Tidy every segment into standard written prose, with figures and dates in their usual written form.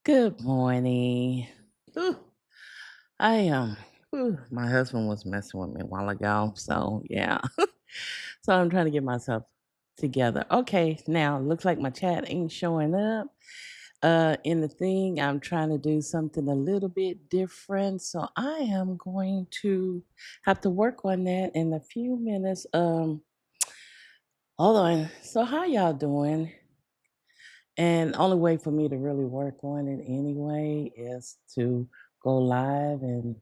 Good morning. Ooh, my husband was messing with me a while ago, so yeah. So I'm trying to get myself together. Okay, now looks like my chat ain't showing up. In the thing, I'm trying to do something a little bit different, so I am going to have to work on that in a few minutes. Hold on. So how y'all doing? And only way for me to really work on it anyway is to go live and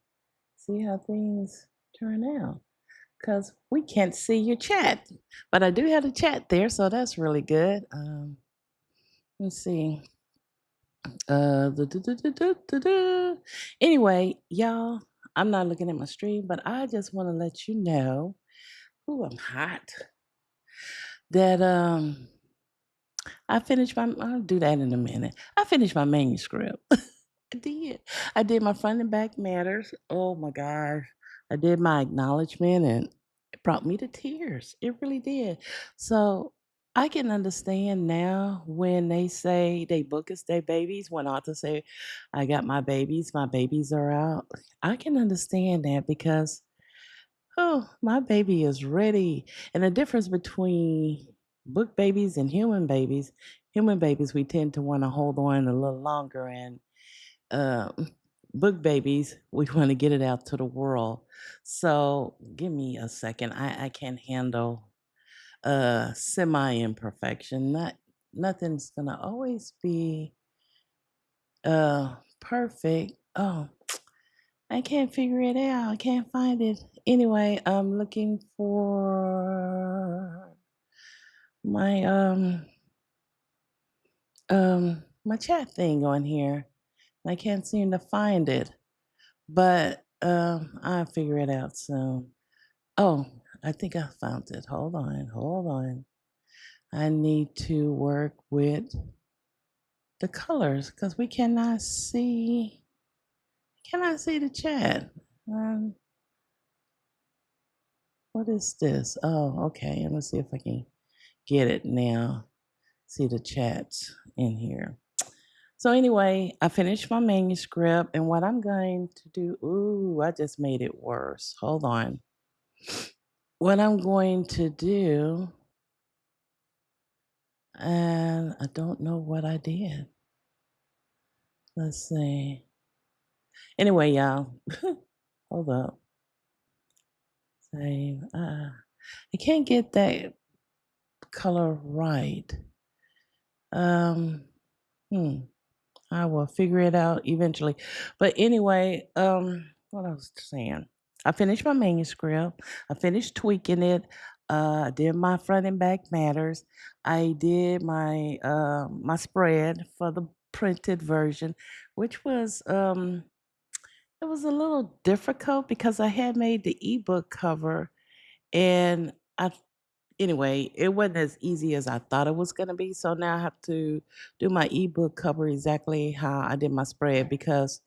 see how things turn out. Because we can't see your chat, but I do have the chat there, so that's really good. Let's see. Anyway, y'all, I'm not looking at my stream, but I just want to let you know, ooh, I'm hot, that I finished my, I'll do that in a minute. I finished my manuscript. I did. I did my front and back matters. Oh my gosh. I did my acknowledgement and it brought me to tears. It really did. So I can understand now when they say they book us their babies, when authors say, I got my babies are out. I can understand that because, oh, my baby is ready. And the difference between book babies and human babies, we tend to want to hold on a little longer and um, book babies, we want to get it out to the world. So give me a second. I can't handle semi imperfection. Nothing's gonna always be perfect. Oh, I can't figure it out. I can't find it. Anyway, I'm looking for my my chat thing on here. I can't seem to find it. But, I'll figure it out soon. Oh, I think I found it. Hold on, hold on. I need to work with the colors because we cannot see the chat. Um, what is this? Oh, okay. Let me see if I can get it now. See the chats in here. So anyway, I finished my manuscript and what I'm going to do, ooh, I just made it worse. Hold on. What I'm going to do, and I don't know what I did. Let's see. Anyway, y'all, hold up. Save. I can't get that color right. Um, hmm. I will figure it out eventually. But anyway, what I was saying, I finished my manuscript. I finished tweaking it. I did my front and back matters. I did my spread for the printed version, which was it was a little difficult because I had made the ebook cover and I anyway, it wasn't as easy as I thought it was gonna be, so now I have to do my ebook cover exactly how I did my spread because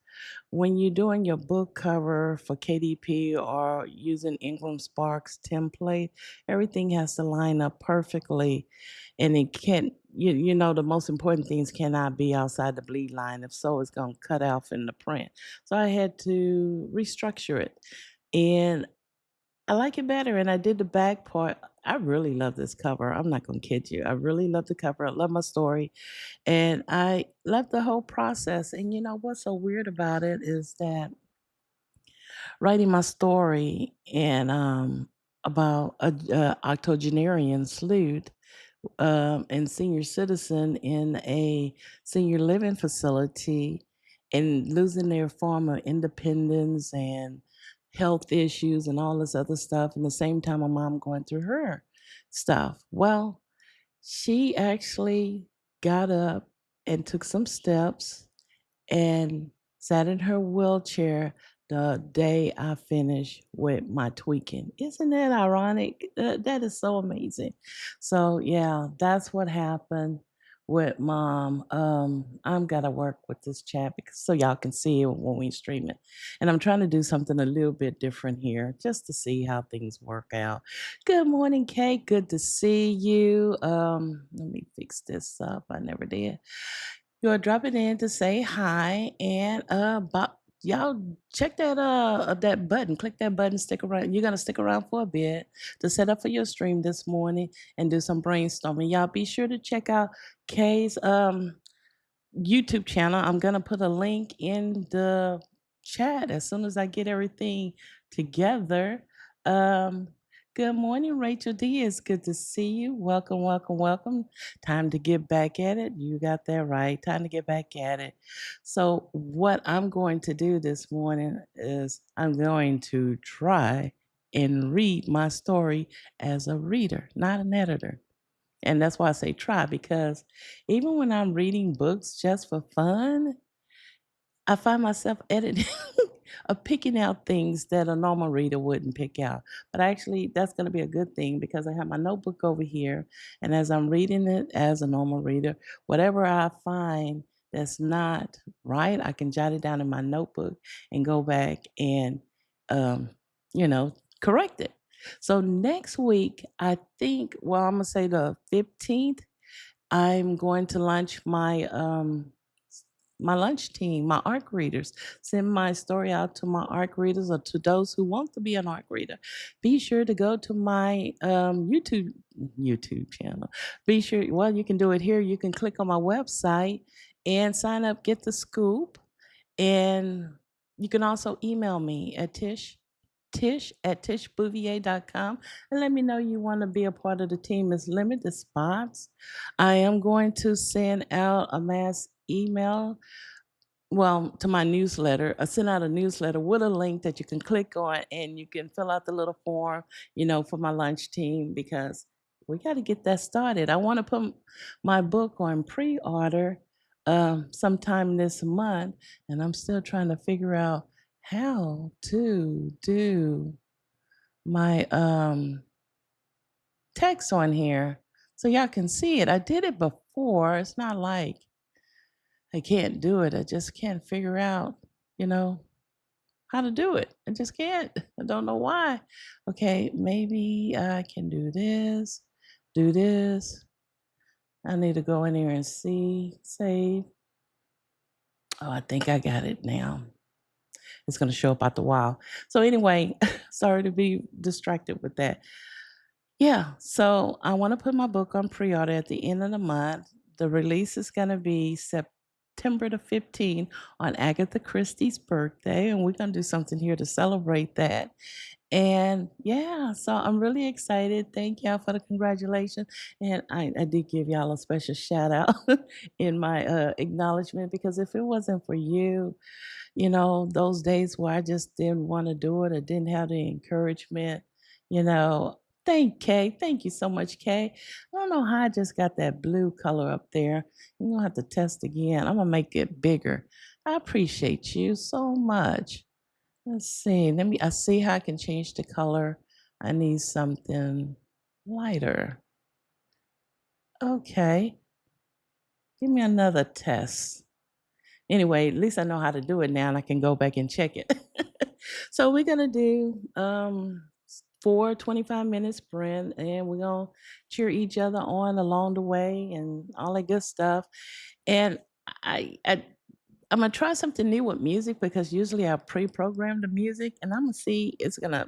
when you're doing your book cover for KDP or using Ingram Sparks template, everything has to line up perfectly, and it can't you know, the most important things cannot be outside the bleed line, if so, it's gonna cut off in the print. So I had to restructure it, and I like it better, and I did the back part. I really love this cover. I'm not gonna kid you. I really love the cover. I love my story, and I love the whole process. And you know what's so weird about it is that writing my story and about a octogenarian sleuth and senior citizen in a senior living facility and losing their form of independence and health issues and all this other stuff. And the same time, my mom going through her stuff. Well, she actually got up and took some steps and sat in her wheelchair the day I finished with my tweaking. Isn't that ironic? That is so amazing. So yeah, that's what happened with mom. I'm gotta work with this chat because so y'all can see it when we stream it. And I'm trying to do something a little bit different here just to see how things work out. Good morning, Kate. Good to see you. Let me fix this up. I never did. You're dropping in to say hi and y'all check that button. Click that button, stick around. You're gonna stick around for a bit to set up for your stream this morning and do some brainstorming. Y'all be sure to check out Kay's YouTube channel. I'm gonna put a link in the chat as soon as I get everything together. Um, Good morning, Rachel D. It's good to see you. Welcome, welcome, welcome. Time to get back at it. You got that right. Time to get back at it. So, what I'm going to do this morning is I'm going to try and read my story as a reader, not an editor. And that's why I say try, because even when I'm reading books just for fun, I find myself editing or picking out things that a normal reader wouldn't pick out. But actually, that's going to be a good thing because I have my notebook over here. And as I'm reading it as a normal reader, whatever I find that's not right, I can jot it down in my notebook and go back and, um, correct it. So next week, I think, well, I'm going to say the 15th, I'm going to launch my lunch team, my ARC readers. Send my story out to my ARC readers or to those who want to be an ARC reader. Be sure to go to my YouTube channel. Be sure, well, you can do it here. You can click on my website and sign up, get the scoop. And you can also email me at tish@tishbouvier.com and let me know you want to be a part of the team. It's limited spots. I am going to send out a mass email, well, to my newsletter. I send out a newsletter with a link that you can click on and you can fill out the little form, for my lunch team because we got to get that started. I want to put my book on pre-order sometime this month, and I'm still trying to figure out how to do my text on here so y'all can see it. I did it before. It's not like I can't do it. I just can't figure out, you know, how to do it. I just can't. I don't know why. Okay, maybe I can do this, do this. I need to go in here and see, save. Oh, I think I got it now. It's going to show up out the while. So, anyway, sorry to be distracted with that. Yeah, so I want to put my book on pre order at the end of the month. The release is going to be September the 15th on Agatha Christie's birthday, and we're going to do something here to celebrate that. And yeah, so I'm really excited. Thank y'all for the congratulations. And I did give y'all a special shout out in my acknowledgement because if it wasn't for you, those days where I just didn't want to do it or didn't have the encouragement, you know. Thank Kay. Thank you so much, Kay. I don't know how I just got that blue color up there. You're gonna have to test again. I'm gonna make it bigger. I appreciate you so much. Let's see. I see how I can change the color. I need something lighter. Okay. Give me another test. Anyway, at least I know how to do it now and I can go back and check it. So we're gonna do 4 25-minute sprint and we're gonna cheer each other on along the way and all that good stuff. And I, I I'm gonna try something new with music because usually I pre-program the music and I'm gonna see it's gonna,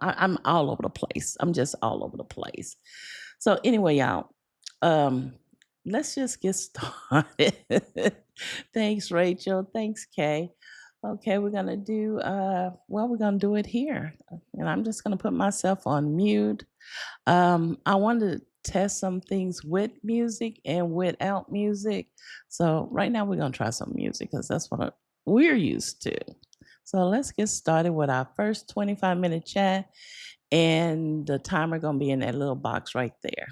I'm all over the place. I'm just all over the place. So anyway, y'all, um, let's just get started. Thanks, Rachel. Thanks, Kay. Okay, we're gonna do it here. And I'm just gonna put myself on mute. I wanted to test some things with music and without music. So right now we're gonna try some music because that's what we're used to. So let's get started with our first 25-minute chat, and the timer gonna be in that little box right there.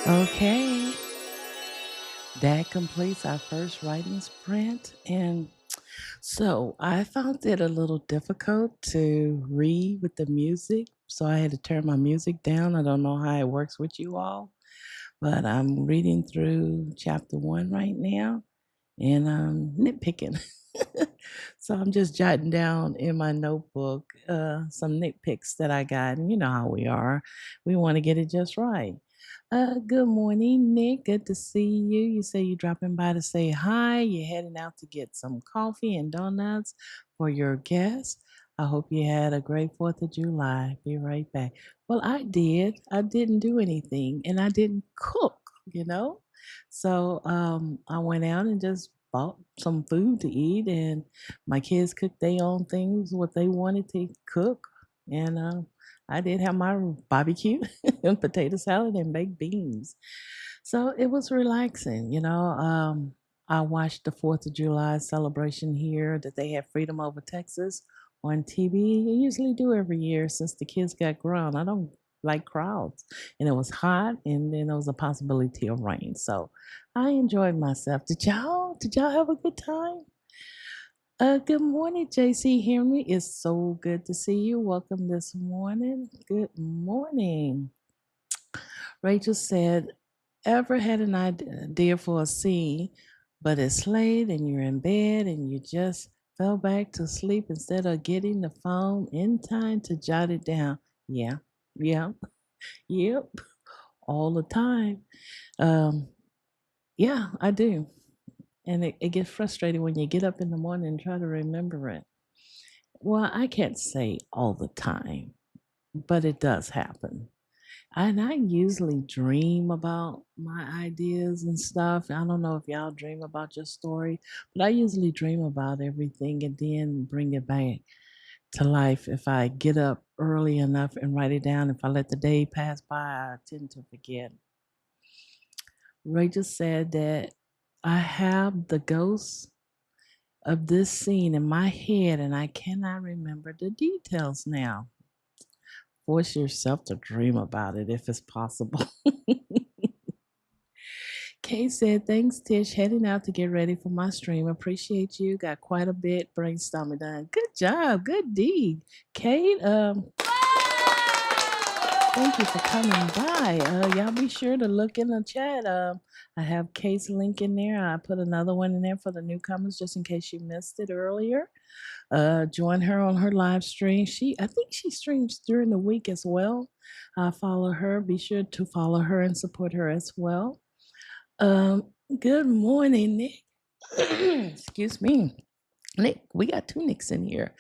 Okay, that completes our first writing sprint. And So I found it a little difficult to read with the music. So I had to turn my music down. I don't know how it works with you all, but I'm reading through chapter one right now and I'm nitpicking. So I'm just jotting down in my notebook some nitpicks that I got. And you know how we are. We want to get it just right. Good morning, Nick. Good to see you. You say you're dropping by to say hi. You're heading out to get some coffee and donuts for your guests. I hope you had a great 4th of July. Be right back. Well, I did. I didn't do anything and I didn't cook, you know? So I went out and just bought some food to eat, and my kids cooked their own things, what they wanted to cook. And I did have my barbecue and potato salad and baked beans. So it was relaxing, you know. I watched the 4th of July celebration here that they had Freedom Over Texas on TV. I usually do every year since the kids got grown. I don't like crowds. And it was hot and then there was a possibility of rain. So I enjoyed myself. Did y'all have a good time? Good morning, JC Henry. It's so good to see you. Welcome this morning. Good morning. Rachel said, ever had an idea for a scene, but it's late and you're in bed and you just fell back to sleep instead of getting the phone in time to jot it down? Yeah, yeah, yep, all the time. Um, yeah, I do. And it gets frustrating when you get up in the morning and try to remember it. Well, I can't say all the time, but it does happen. And I usually dream about my ideas and stuff. I don't know if y'all dream about your story, but I usually dream about everything and then bring it back to life if I get up early enough and write it down. If I let the day pass by, I tend to forget. Ray just said that I have the ghost of this scene in my head and I cannot remember the details now. Force yourself to dream about it if it's possible. Kay said, thanks, Tish. Heading out to get ready for my stream. Appreciate you. Got quite a bit brainstorming done. Good job. Good deed. Kate, thank you for coming by. Y'all be sure to look in the chat. I have Kate's link in there. I put another one in there for the newcomers just in case you missed it earlier. Join her on her live stream. I think she streams during the week as well. Follow her. Be sure to follow her and support her as well. Good morning, Nick. Excuse me. Nick, we got two Nicks in here.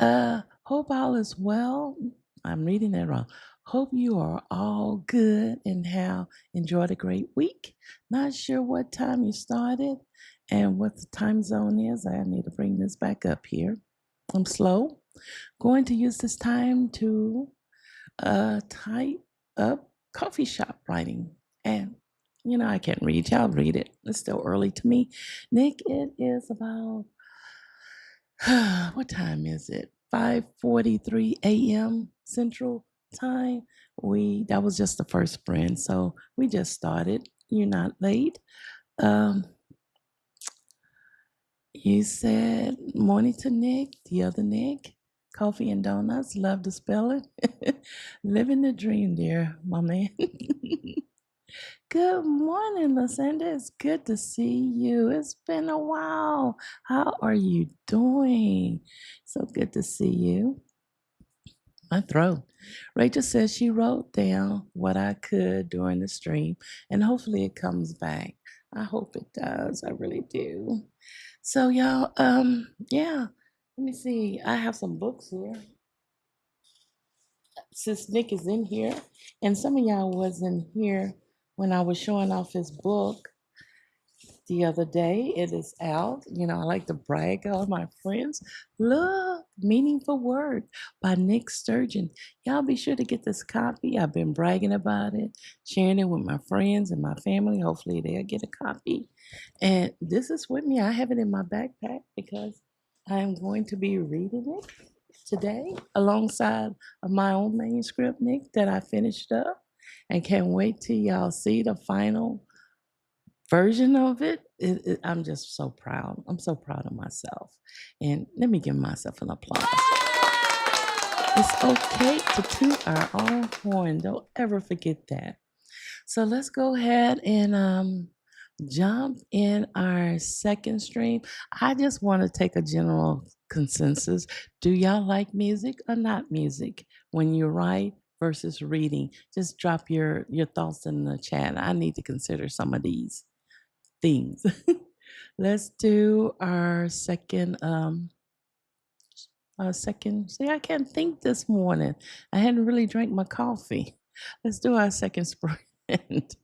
Hope all is well. I'm reading that wrong. Hope you are all good and have enjoyed a great week. Not sure what time you started and what the time zone is. I need to bring this back up here. I'm slow. Going to use this time to type up coffee shop writing. And, you know, I can't read. Y'all read it. It's still early to me. Nick, it is about, what time is it? 5:43 a.m. Central Time. That was just the first sprint. So we just started. You're not late. Um, you said morning to Nick, the other Nick. Coffee and donuts. Love to spell it. Living the dream, dear, my man. Good morning, Lucinda. It's good to see you. It's been a while. How are you doing? So good to see you. My throat. Rachel says she wrote down what I could during the stream, and hopefully it comes back. I hope it does. I really do. So y'all, yeah. Let me see. I have some books here. Since Nick is in here, and some of y'all wasn't here when I was showing off his book the other day. It is out. You know, I like to brag on my friends. Look, Meaningful Word by Nick Sturgeon. Y'all be sure to get this copy. I've been bragging about it, sharing it with my friends and my family. Hopefully they'll get a copy. And this is with me. I have it in my backpack because I am going to be reading it today alongside of my own manuscript, Nick, that I finished up. And can't wait till y'all see the final version of it, I'm just so proud. I'm so proud of myself. And let me give myself an applause. It's okay to toot our own horn. Don't ever forget that. So let's go ahead and jump in our second stream. I just want to take a general consensus. Do y'all like music or not music when you write versus reading? Just drop your thoughts in the chat. I need to consider some of these things. Let's do our second. See, I can't think this morning. I hadn't really drank my coffee. Let's do our second sprint.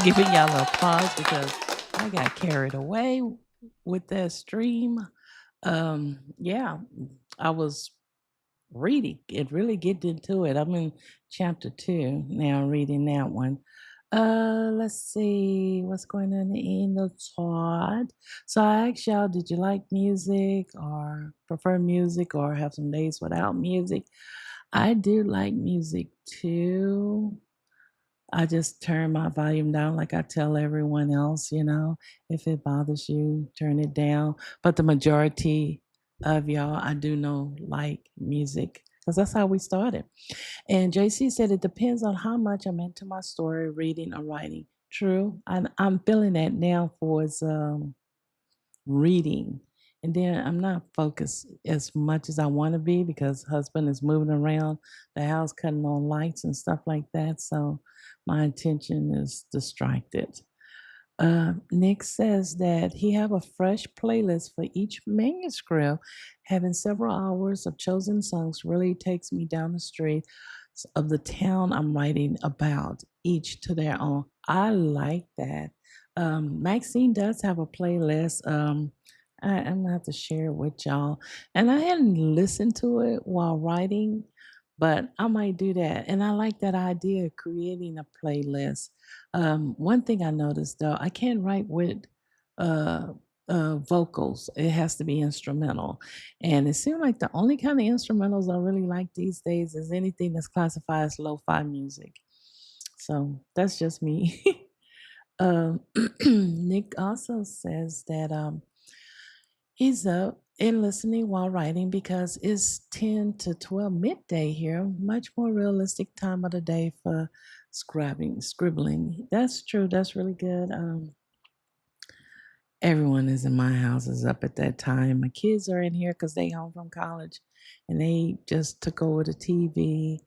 giving y'all applause because I got carried away with that stream. Yeah, I was reading it, really getting into it. I'm in chapter 2 now, reading that one. Let's see what's going on in the chat. So I asked y'all, did you like music or prefer music or have some days without music? I do like music too. I just turn my volume down like I tell everyone else, if it bothers you, turn it down. But the majority of y'all, I do know like music because that's how we started. And JC said it depends on how much I'm into my story, reading or writing. True. I'm feeling that now for reading. And then I'm not focused as much as I want to be because husband is moving around the house, cutting on lights and stuff like that. So my attention is distracted. Nick says that he have a fresh playlist for each manuscript. Having several hours of chosen songs really takes me down the street of the town I'm writing about, each to their own. I like that. Maxine does have a playlist. I'm gonna have to share it with y'all. And I hadn't listened to it while writing, but I might do that. And I like that idea of creating a playlist. One thing I noticed though, I can't write with uh, vocals. It has to be instrumental. And it seemed like the only kind of instrumentals I really like these days is anything that's classified as lo-fi music. So that's just me. um, Nick also says that he's up and listening while writing because it's 10 to 12 midday here, much more realistic time of the day for scribbling. That's true. That's really good. Everyone is in my house is up at that time. My kids are in here because they home from college and they just took over the TV.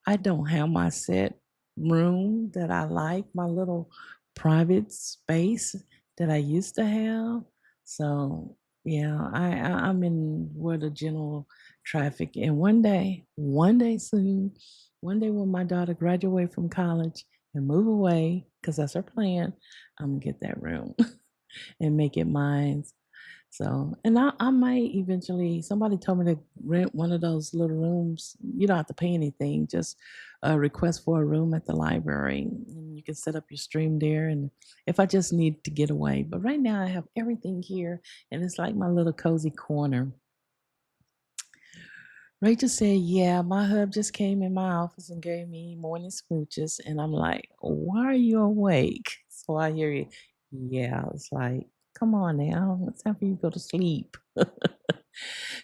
I don't have my set room that I like, my little private space that I used to have. So yeah, I'm in where the general traffic. And one day soon, one day when my daughter graduate from college and move away, because that's her plan, I'm gonna get that room. And make it mine. So, and I might eventually, somebody told me to rent one of those little rooms. You don't have to pay anything, just a request for a room at the library. And you can set up your stream there. And if I just need to get away, but right now I have everything here and it's like my little cozy corner. Rachel said, yeah, my hub just came in my office and gave me morning smooches. And I'm like, why are you awake? So I hear you. Yeah, it's like, come on now. It's time for you to go to sleep.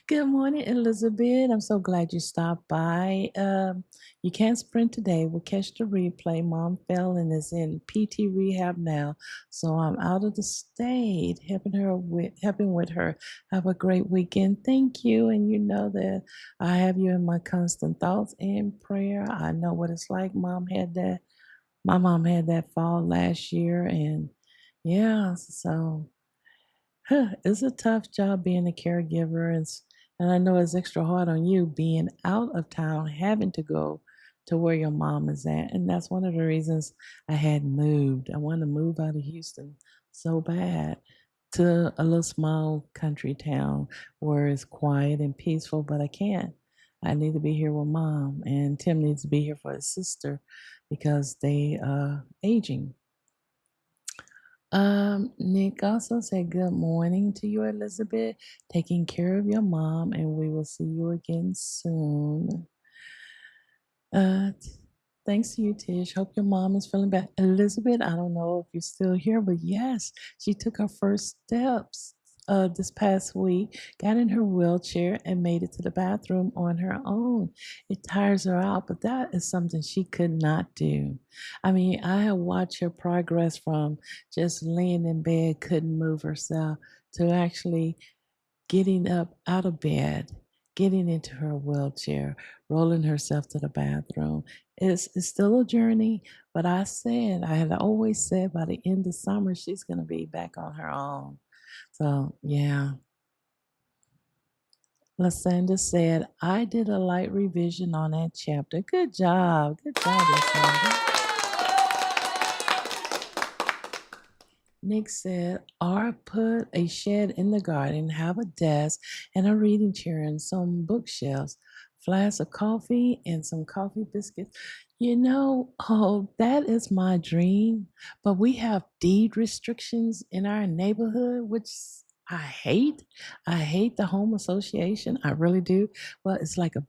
Good morning, Elizabeth. I'm so glad you stopped by. You can't sprint today. We'll catch the replay. Mom fell and is in PT rehab now, so I'm out of the state, helping with her. Have a great weekend. Thank you, and you know that I have you in my constant thoughts and prayer. I know what it's like. My mom had that fall last year, and yeah, so it's a tough job being a caregiver, and I know it's extra hard on you being out of town, having to go to where your mom is at. And that's one of the reasons I had moved. I wanted to move out of Houston so bad to a little small country town where it's quiet and peaceful, but I can't. I need to be here with mom, and Tim needs to be here for his sister because they aging. Nick also said good morning to you, Elizabeth. Taking care of your mom, and we will see you again soon. Thanks to you, Tish. Hope your mom is feeling better. Elizabeth, I don't know if you're still here, but yes, she took her first steps this past week, got in her wheelchair, and made it to the bathroom on her own. It tires her out, but that is something she could not do. I mean, I have watched her progress from just laying in bed, couldn't move herself, to actually getting up out of bed, getting into her wheelchair, rolling herself to the bathroom. It's still a journey, but I had always said by the end of summer, she's going to be back on her own. So, yeah. Lasanda said, I did a light revision on that chapter. Good job. Good job, Lasanda. Nick said, or put a shed in the garden, have a desk and a reading chair and some bookshelves, flask of coffee and some coffee biscuits. That is my dream. But we have deed restrictions in our neighborhood, which I hate. I hate the home association. I really do. Well, it's like a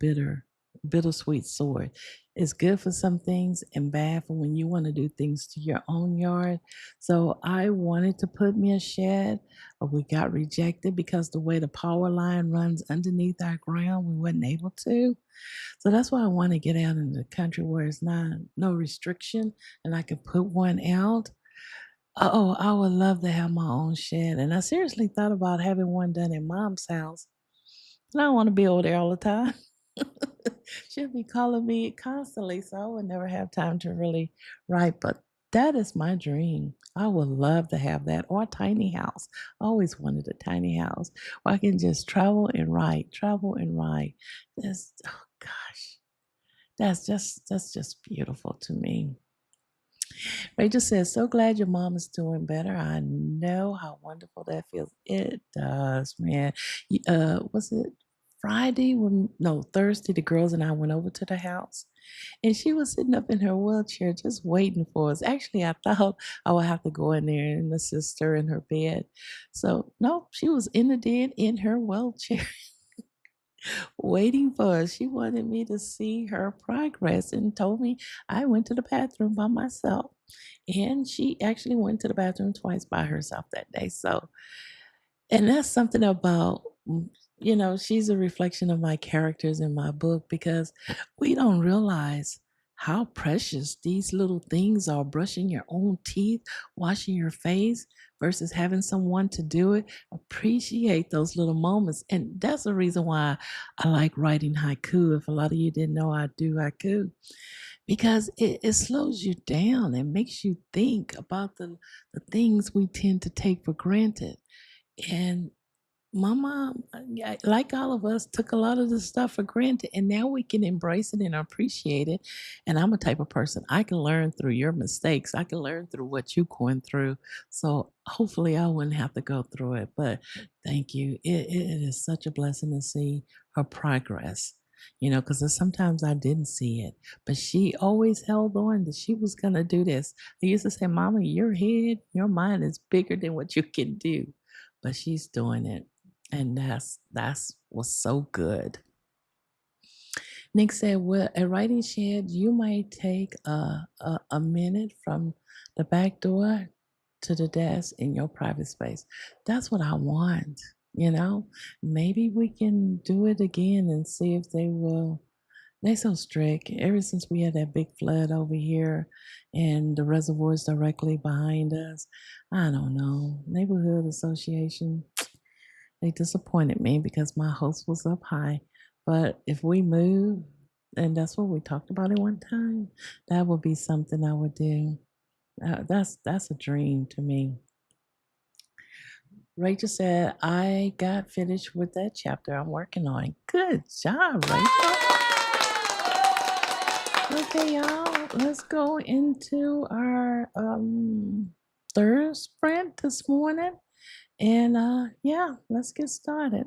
bittersweet sword. It's good for some things and bad for when you want to do things to your own yard. So I wanted to put me a shed, but we got rejected because the way the power line runs underneath our ground, we wasn't able to. So that's why I want to get out in the country where it's not no restriction and I can put one out. Oh, I would love to have my own shed. And I seriously thought about having one done in mom's house. And I don't want to be over there all the time. She'll be calling me constantly, so I would never have time to really write. But that is my dream. I would love to have that or a tiny house. I always wanted a tiny house where I can just travel and write, travel and write. Oh gosh, that's just beautiful to me. Rachel says, so glad your mom is doing better. I know how wonderful that feels. It does, man. Was it Friday no, Thursday, the girls and I went over to the house and she was sitting up in her wheelchair just waiting for us. Actually, I thought I would have to go in there and assist her in her bed. So, no, she was in the den in her wheelchair waiting for us. She wanted me to see her progress and told me I went to the bathroom by myself. And she actually went to the bathroom twice by herself that day. So, and that's something about, she's a reflection of my characters in my book because we don't realize how precious these little things are, brushing your own teeth, washing your face versus having someone to do it. Appreciate those little moments. And that's the reason why I like writing haiku. If a lot of you didn't know, I do haiku because it slows you down and makes you think about the things we tend to take for granted. And my mom, yeah, like all of us, took a lot of this stuff for granted, and now we can embrace it and appreciate it. And I'm a type of person, I can learn through your mistakes. I can learn through what you're going through. So hopefully I wouldn't have to go through it. But thank you. It is such a blessing to see her progress. Because sometimes I didn't see it, but she always held on that she was going to do this. I used to say, Mama, your head, your mind is bigger than what you can do, but she's doing it. And that's was so good. Nick said, well, at writing shed, you might take a minute from the back door to the desk in your private space. That's what I want, Maybe we can do it again and see if they will. They so strict. Ever since we had that big flood over here and the reservoirs directly behind us, I don't know. Neighborhood association, they disappointed me because my host was up high. But if we move, and that's what we talked about at one time, that would be something I would do. That's a dream to me. Rachel said, I got finished with that chapter I'm working on. Good job, Rachel. Okay, y'all, let's go into our third sprint this morning. And yeah, let's get started.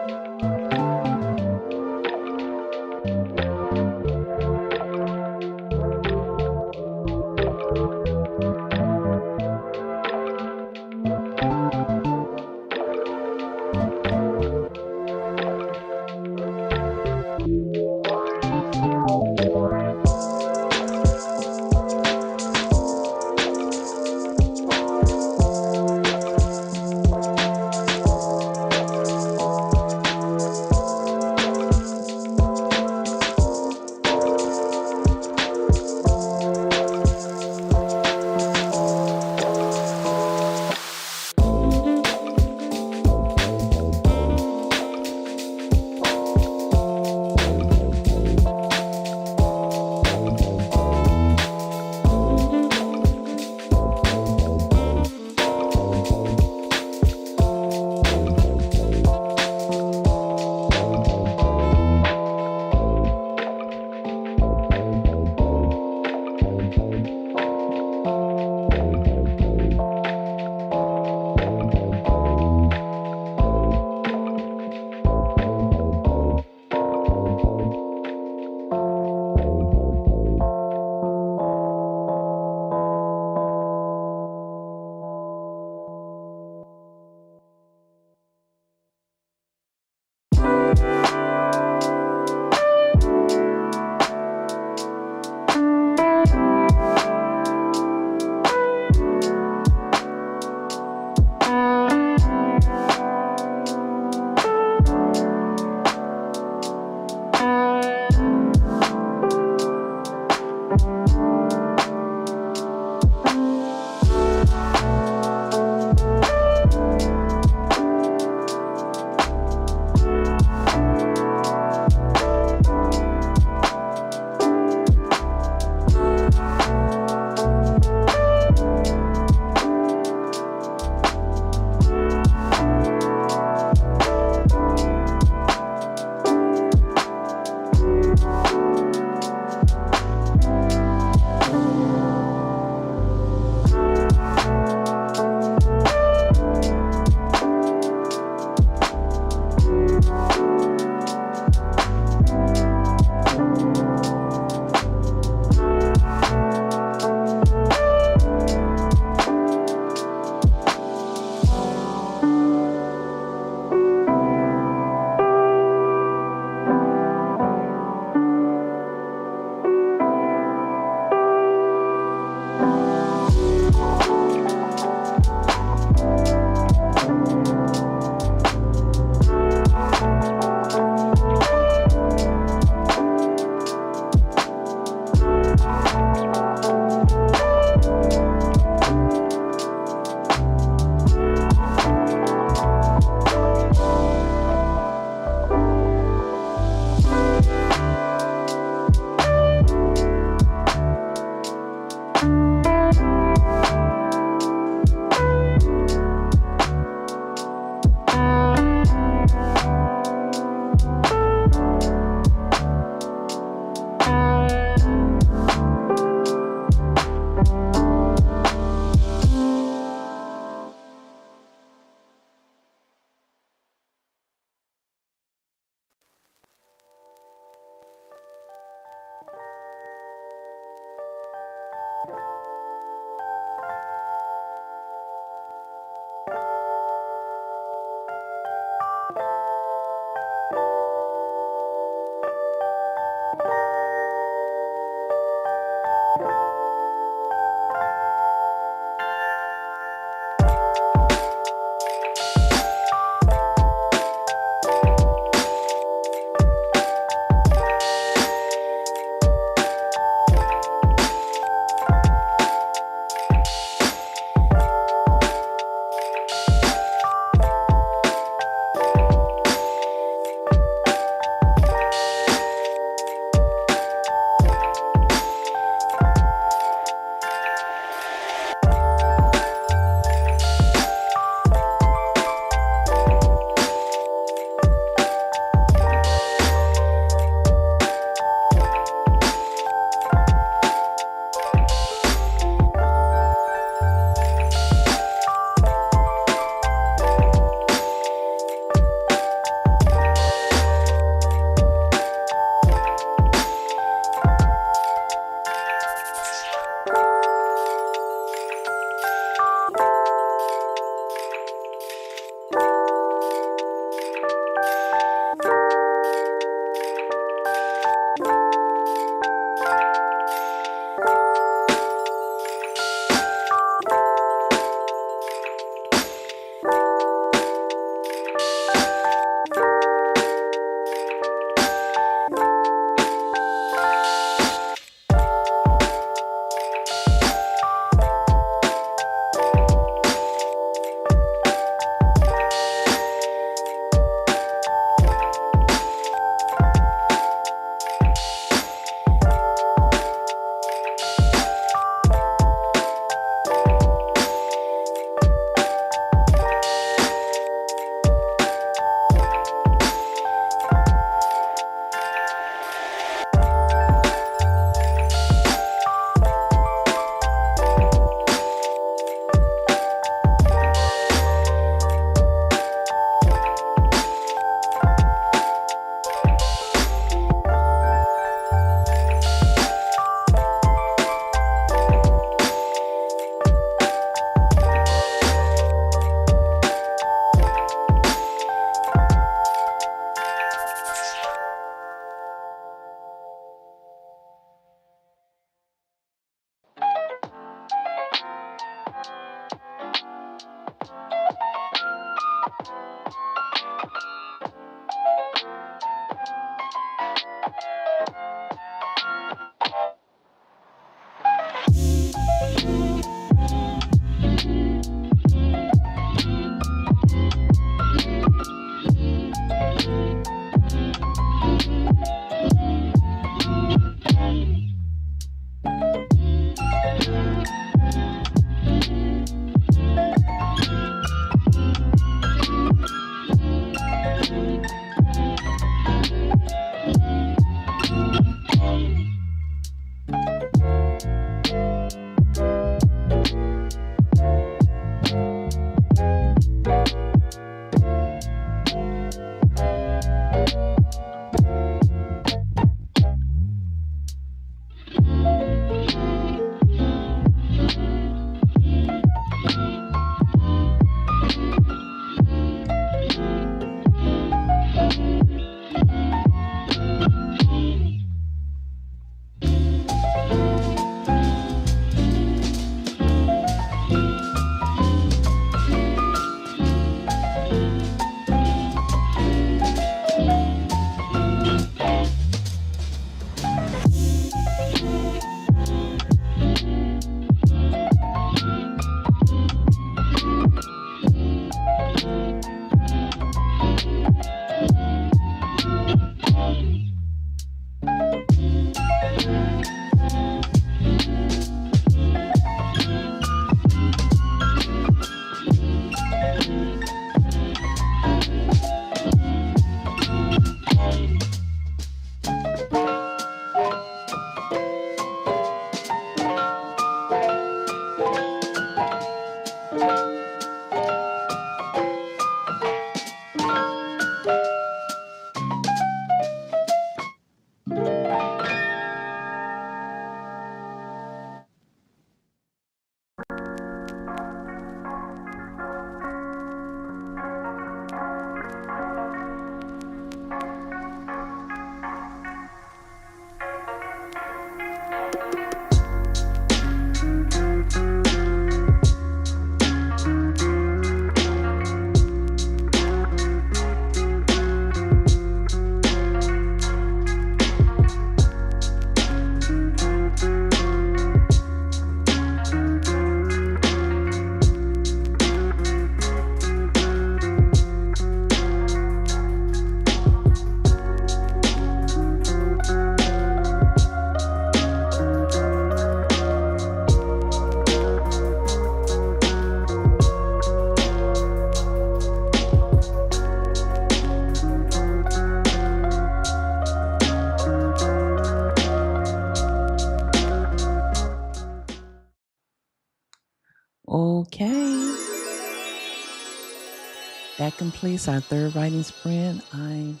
That completes our third writing sprint. I'm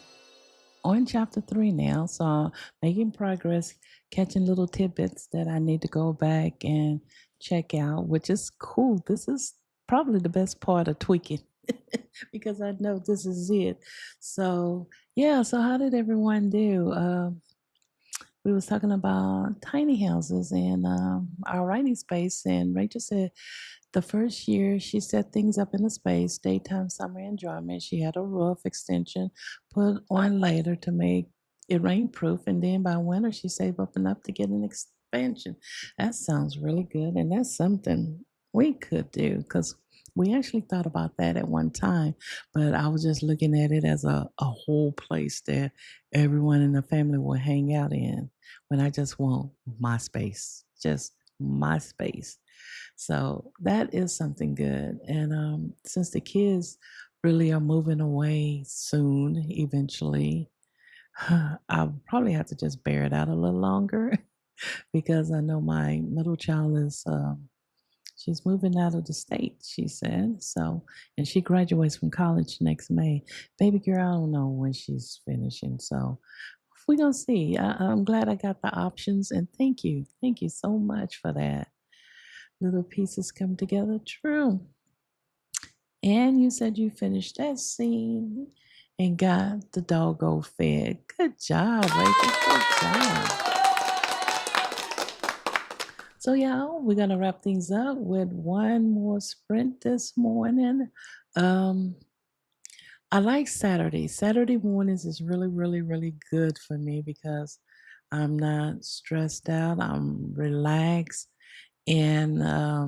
on chapter 3 now, so I'm making progress, catching little tidbits that I need to go back and check out, which is cool. This is probably the best part of tweaking because I know this is it. So, yeah, so how did everyone do? We was talking about tiny houses and our writing space, and Rachel said the first year, she set things up in the space, daytime, summer enjoyment. She had a roof extension put on later to make it rainproof. And then by winter, she saved up enough to get an expansion. That sounds really good. And that's something we could do because we actually thought about that at one time. But I was just looking at it as a whole place that everyone in the family will hang out in when I just want my space, just my space. So that is something good. And since the kids really are moving away soon, eventually, I'll probably have to just bear it out a little longer because I know my middle child is. She's moving out of the state, she said. So, and she graduates from college next May. Baby girl, I don't know when she's finishing. So, we're going to see. I'm glad I got the options. And thank you. Thank you so much for that. Little pieces come together. True. And you said you finished that scene and got the doggo fed. Good job, Rachel. Good job. So, yeah, we're going to wrap things up with one more sprint this morning. Um, I like Saturday. Saturday mornings is really, really, really good for me because I'm not stressed out. I'm relaxed and I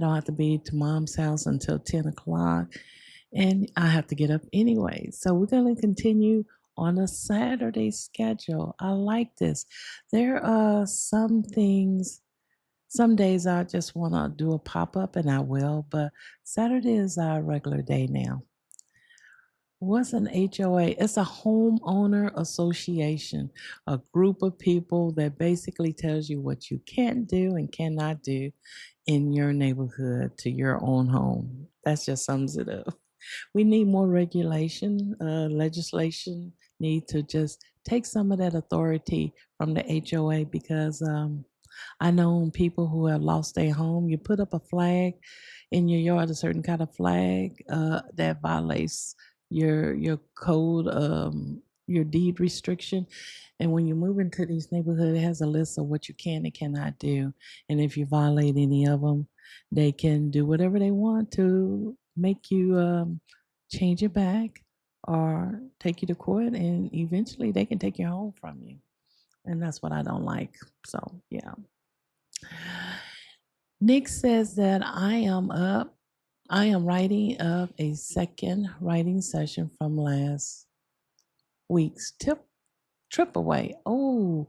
don't have to be to mom's house until 10 o'clock. And I have to get up anyway. So we're going to continue on a Saturday schedule. I like this. There are some things, some days I just want to do a pop up and I will, but Saturday is our regular day now. What's an HOA? It's a homeowner association, a group of people that basically tells you what you can do and cannot do in your neighborhood to your own home. That just sums it up. We need more regulation. Legislation need to just take some of that authority from the HOA because I know people who have lost their home. You put up a flag in your yard, a certain kind of flag that violates your code, your deed restriction. And when you move into these neighborhoods, it has a list of what you can and cannot do. And if you violate any of them, they can do whatever they want to make you change it back or take you to court, and eventually they can take your home from you. And that's what I don't like. So, yeah. Nick says that I am writing up a second writing session from last week's trip away. Oh,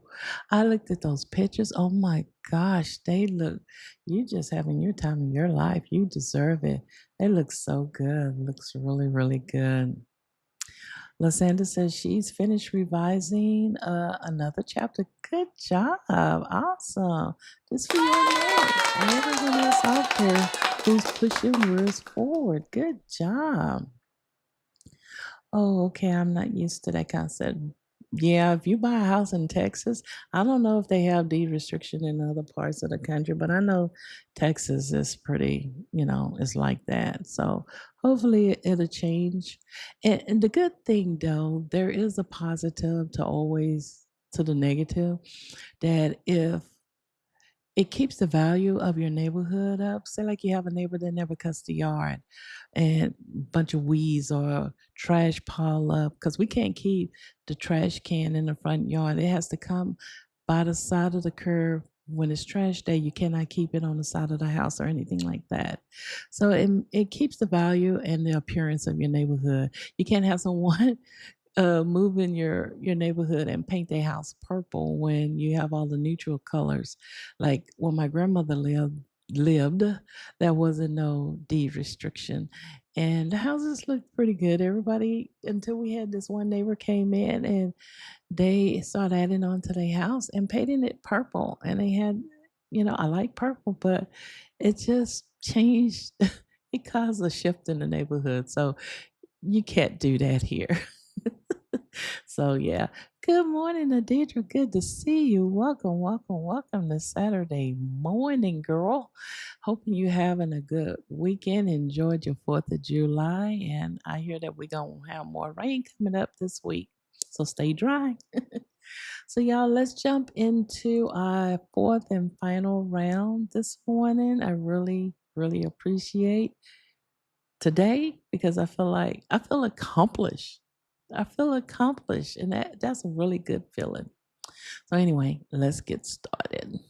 I looked at those pictures. Oh my gosh, they look, you just having your time in your life. You deserve it. They look so good. Looks really, really good. Lasanda says she's finished revising another chapter. Good job. Awesome. This for your notes and everyone else out there who's pushing words forward. Good job. Oh, okay. I'm not used to that concept. Yeah, if you buy a house in Texas, I don't know if they have deed restriction in other parts of the country, but I know Texas is pretty, it's like that. So hopefully it'll change. And the good thing though, there is a positive to always to the negative that if it keeps the value of your neighborhood up. Say like you have a neighbor that never cuts the yard and bunch of weeds or trash pile up because we can't keep the trash can in the front yard. It has to come by the side of the curb. When it's trash day, you cannot keep it on the side of the house or anything like that. So it keeps the value and the appearance of your neighborhood. You can't have someone move in your neighborhood and paint their house purple when you have all the neutral colors. Like when my grandmother lived, there wasn't no deed restriction, and the houses looked pretty good. Everybody until we had this one neighbor came in and they started adding on to their house and painting it purple, and they had. I like purple, but it just changed. It caused a shift in the neighborhood. So You can't do that here. So yeah. Good morning, Adidra. Good to see you. Welcome, welcome, welcome to Saturday morning, girl. Hoping you having a good weekend. Enjoyed your 4th of July. And I hear that we're gonna have more rain coming up this week. So stay dry. So y'all, let's jump into our 4th and final round this morning. I really, really appreciate today because I feel accomplished. I feel accomplished, and that's a really good feeling. So anyway, let's get started.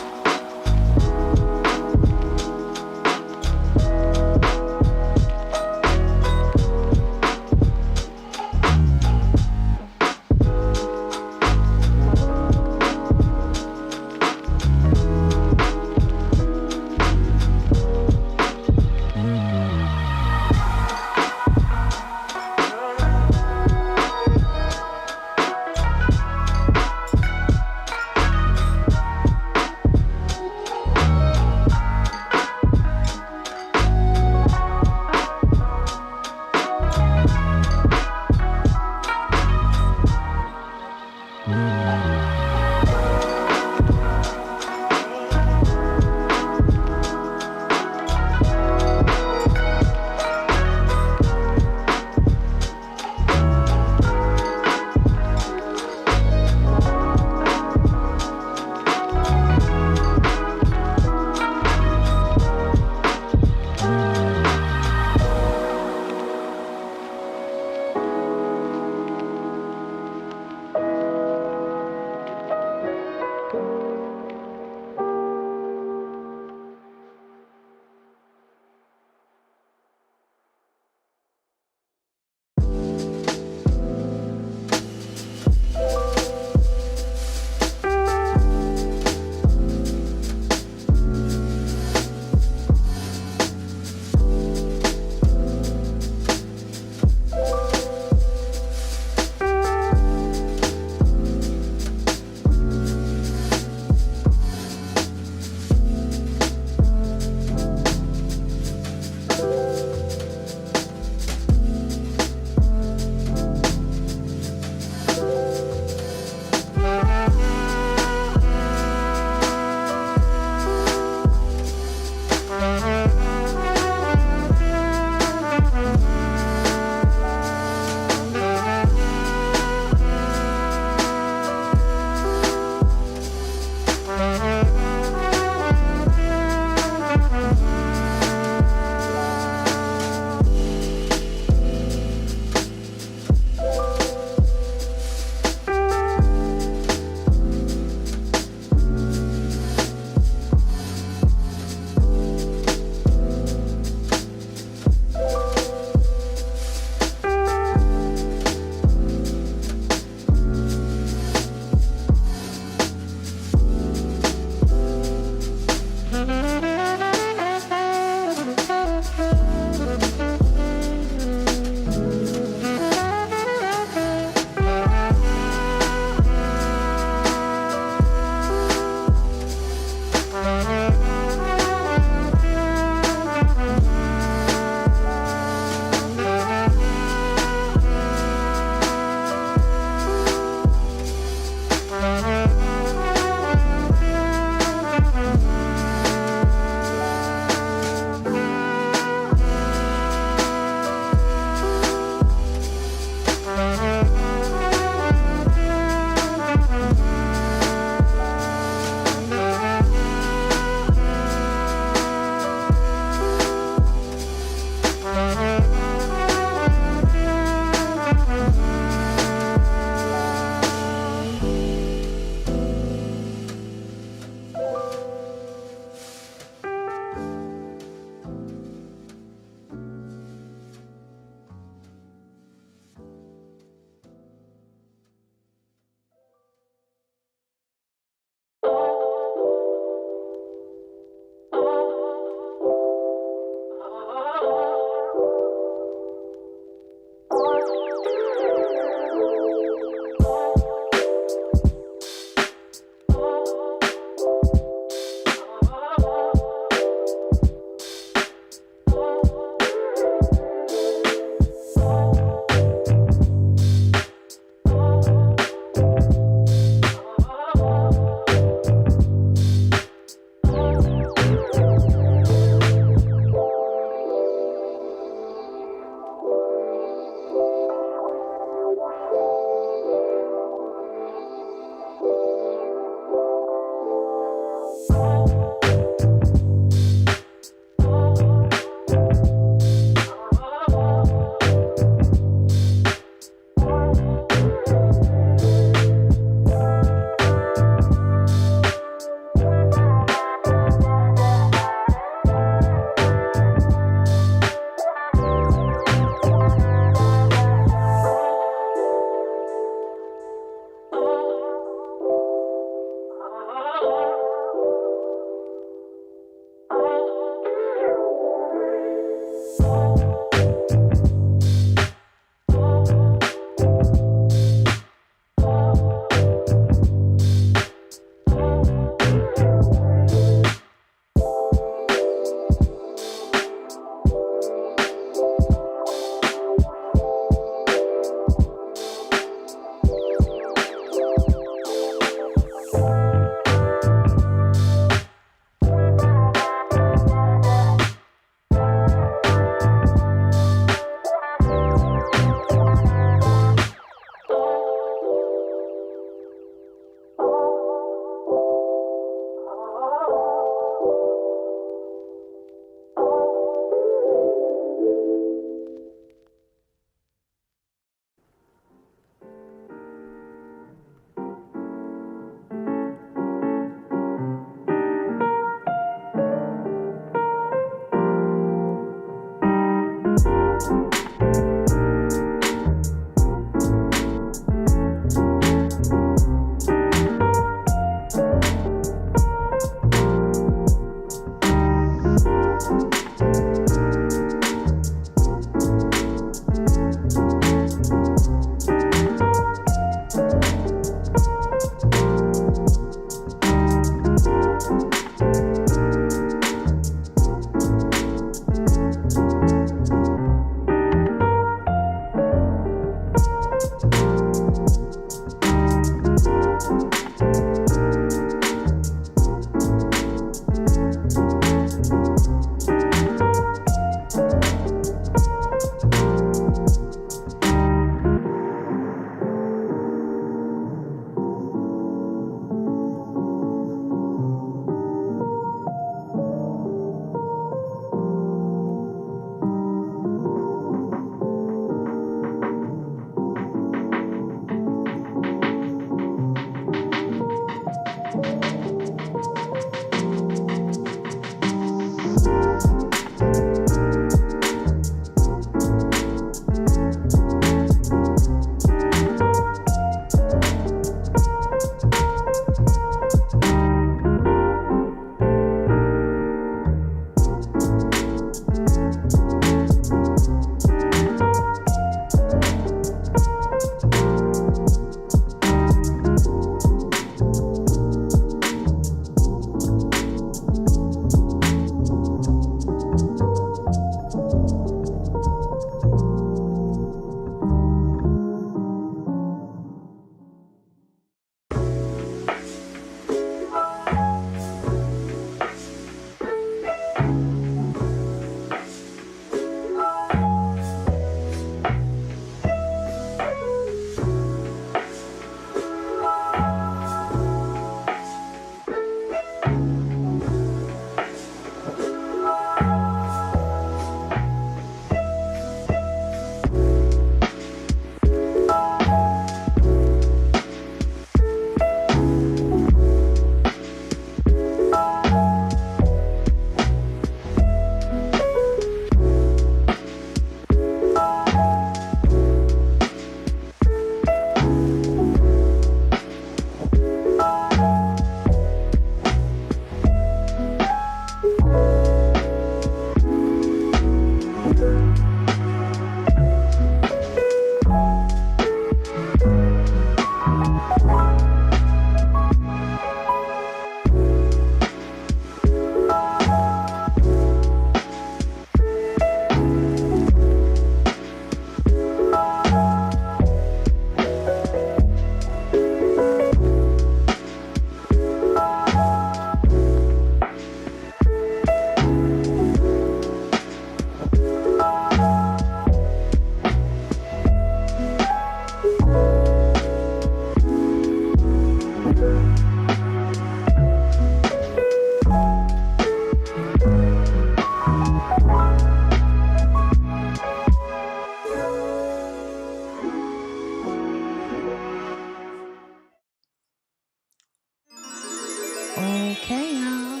Okay, y'all.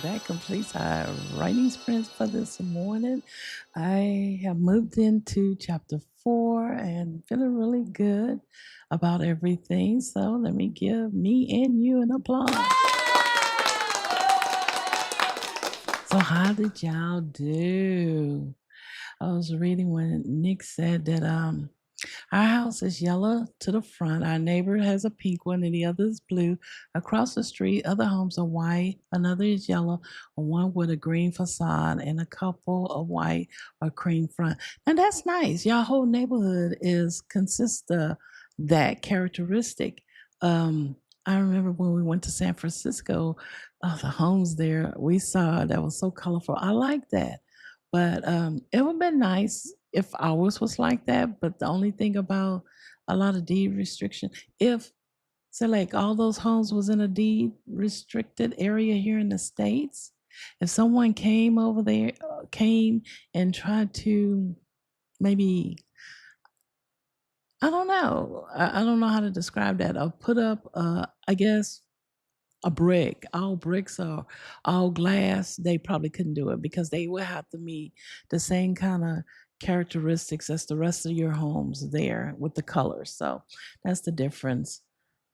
That completes our writing sprints for this morning. I have moved into chapter 4 and feeling really good about everything. So let me give me and you an applause. So, how did y'all do? I was reading when Nick said that our house is yellow to the front. Our neighbor has a pink one and the other is blue. Across the street, other homes are white, another is yellow, and one with a green facade and a couple of white or cream front. And that's nice. Y'all whole neighborhood is consists of that characteristic. Um, I remember when we went to San Francisco, the homes there we saw that was so colorful. I like that. But it would have been nice if ours was like that. But the only thing about a lot of deed restriction, if so, like all those homes was in a deed restricted area here in the states, if someone came over there, came and tried to maybe, I don't know, I don't know how to describe that, or put up, I guess a brick, all bricks or all glass, they probably couldn't do it because they would have to meet the same kind of characteristics as the rest of your homes there with the colors. So that's the difference.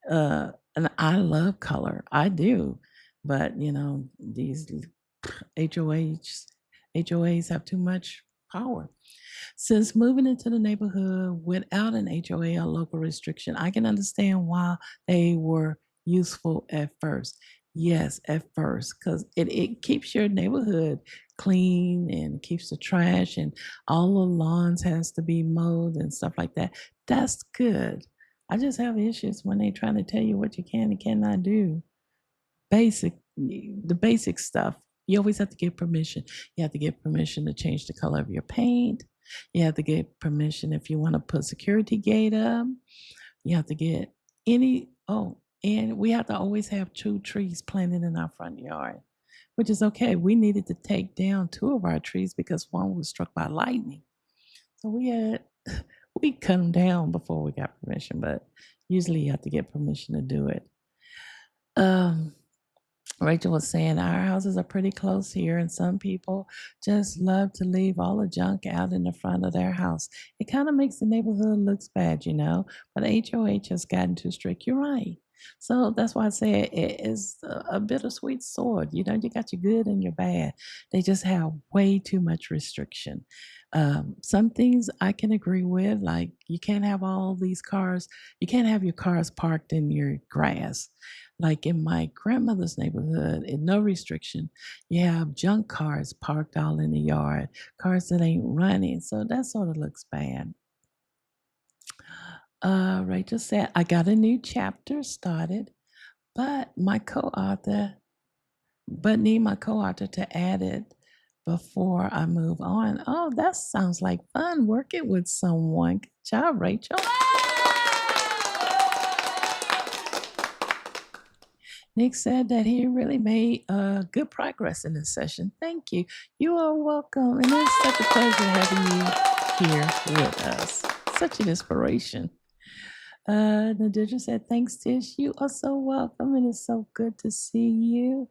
And I love color, I do, but these HOHs have too much power. Since moving into the neighborhood without an HOA or local restriction, I can understand why they were useful at first. Yes, at first, because it keeps your neighborhood clean and keeps the trash and all the lawns has to be mowed and stuff like that. That's good. I just have issues when they trying to tell you what you can and cannot do. The basic stuff. You always have to get permission. You have to get permission to change the color of your paint. You have to get permission if you want to put security gate up. You have to get and we have to always have 2 trees planted in our front yard, which is okay. We needed to take down 2 of our trees because one was struck by lightning. So we cut them down before we got permission, but usually you have to get permission to do it. Rachel was saying our houses are pretty close here, and some people just love to leave all the junk out in the front of their house. It kind of makes the neighborhood looks bad, but HOH has gotten too strict. You're right. So that's why I say it is a bittersweet sword. You got your good and your bad. They just have way too much restriction. Some things I can agree with, like you can't have all these cars. You can't have your cars parked in your grass. Like in my grandmother's neighborhood, in no restriction, you have junk cars parked all in the yard, cars that ain't running. So that sort of looks bad. Rachel said, I got a new chapter started, but need my co-author to add it before I move on. Oh, that sounds like fun working with someone. Good job, Rachel. Nick said that he really made good progress in this session. Thank you. You are welcome. And it's such a pleasure having you here with us. Such an inspiration. Nadja said, thanks, Tish. You are so welcome. And it's so good to see you.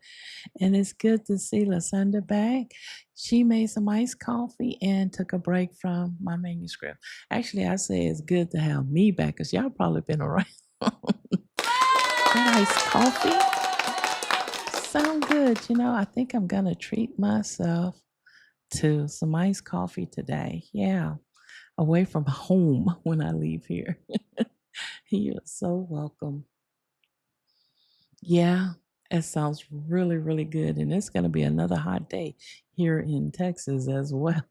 And it's good to see Lasanda back. She made some iced coffee and took a break from my manuscript. Actually, I say it's good to have me back because y'all probably been around. That iced coffee sound good. I think I'm going to treat myself to some iced coffee today. Yeah, away from home when I leave here. You're so welcome. Yeah, it sounds really, really good. And it's going to be another hot day here in Texas as well.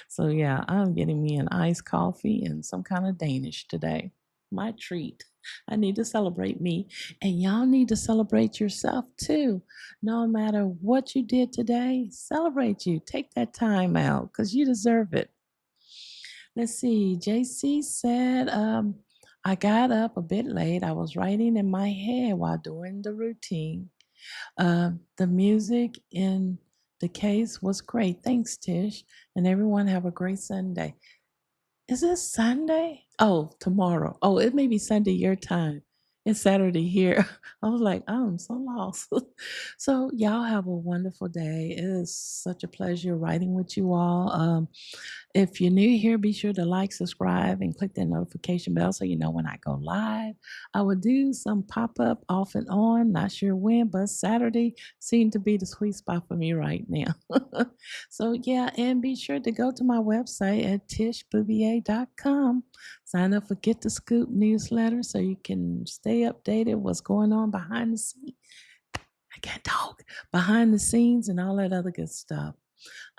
So, yeah, I'm getting me an iced coffee and some kind of Danish today. My treat. I need to celebrate me. And y'all need to celebrate yourself too. No matter what you did today, celebrate you. Take that time out because you deserve it. Let's see. JC said, I got up a bit late. I was writing in my head while doing the routine. The music in the case was great. Thanks, Tish. And everyone have a great Sunday. Is it Sunday? Oh, tomorrow. Oh, it may be Sunday your time. It's Saturday here. I was like, oh, I'm so lost. So, y'all have a wonderful day. It is such a pleasure writing with you all. If you're new here, be sure to like, subscribe, and click that notification bell so you know when I go live. I will do some pop up off and on, not sure when, but Saturday seemed to be the sweet spot for me right now. So, yeah, and be sure to go to my website at tishbouvier.com. Sign up for Get the Scoop newsletter so you can stay updated what's going on behind the scenes. I can't talk behind the scenes and all that other good stuff.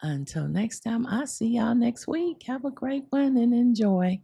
Until next time, I'll see y'all next week. Have a great one and enjoy.